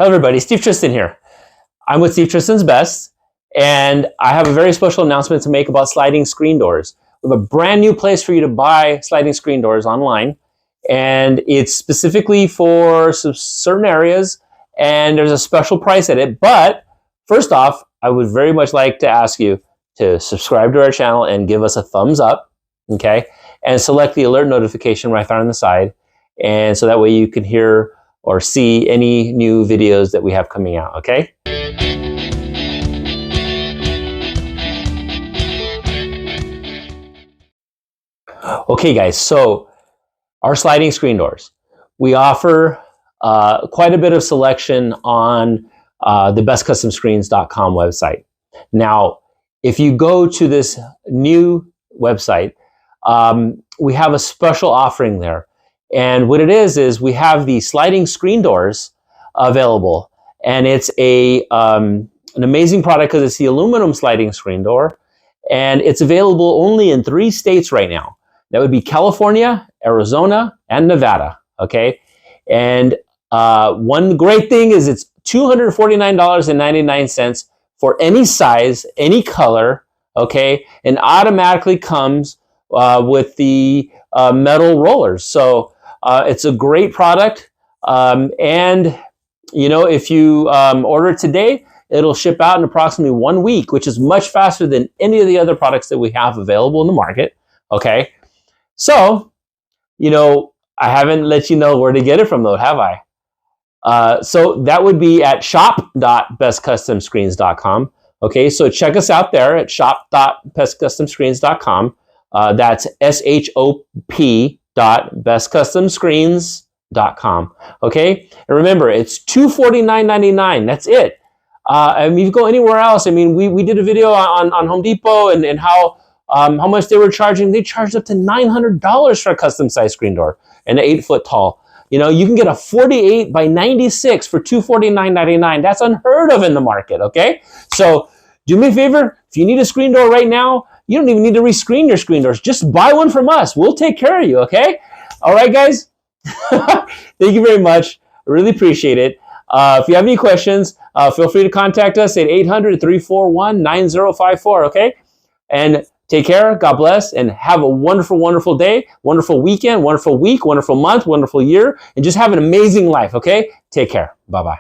Hello everybody, Steve Tristan here. I'm with Steve Tristan's Best, and I have a very special announcement to make about sliding screen doors. We have a brand new place for you to buy sliding screen doors online, and it's specifically for some certain areas, and there's a special price at it. But first off, I would very much like to ask you to subscribe to our channel and give us a thumbs up, okay? And select the alert notification right there on the side, and so that way you can hear or see any new videos that we have coming out, okay? Okay guys, so our sliding screen doors. We offer quite a bit of selection on the bestcustomscreens.com website. Now, if you go to this new website, we have a special offering there. And what it is we have the sliding screen doors available, and it's an amazing product because it's the aluminum sliding screen door, and it's available only in 3 states right now. That would be California, Arizona, and Nevada. Okay, and one great thing is it's $249.99 for any size, any color. Okay, and automatically comes with the metal rollers. So it's a great product, and you know, if you order it today, it'll ship out in approximately 1 week, which is much faster than any of the other products that we have available in the market. Okay, so you know, I haven't let you know where to get it from though, have I? So that would be at shop.bestcustomscreens.com. Okay, so check us out there at shop.bestcustomscreens.com. That's shop.bestcustomscreens.com. Okay, and remember, it's $249.99. That's it. I mean, if you go anywhere else, I mean, we did a video on Home Depot and how much they were charging. They charged up to $900 for a custom size screen door and an 8-foot tall. You know, you can get a 48 by 96 for $249.99. That's unheard of in the market. Okay, so do me a favor. If you need a screen door right now, you don't even need to rescreen your screen doors. Just buy one from us. We'll take care of you, okay? All right, guys? Thank you very much. I really appreciate it. If you have any questions, feel free to contact us at 800-341-9054, okay? And take care, God bless, and have a wonderful, wonderful day, wonderful weekend, wonderful week, wonderful month, wonderful year, and just have an amazing life, okay? Take care. Bye-bye.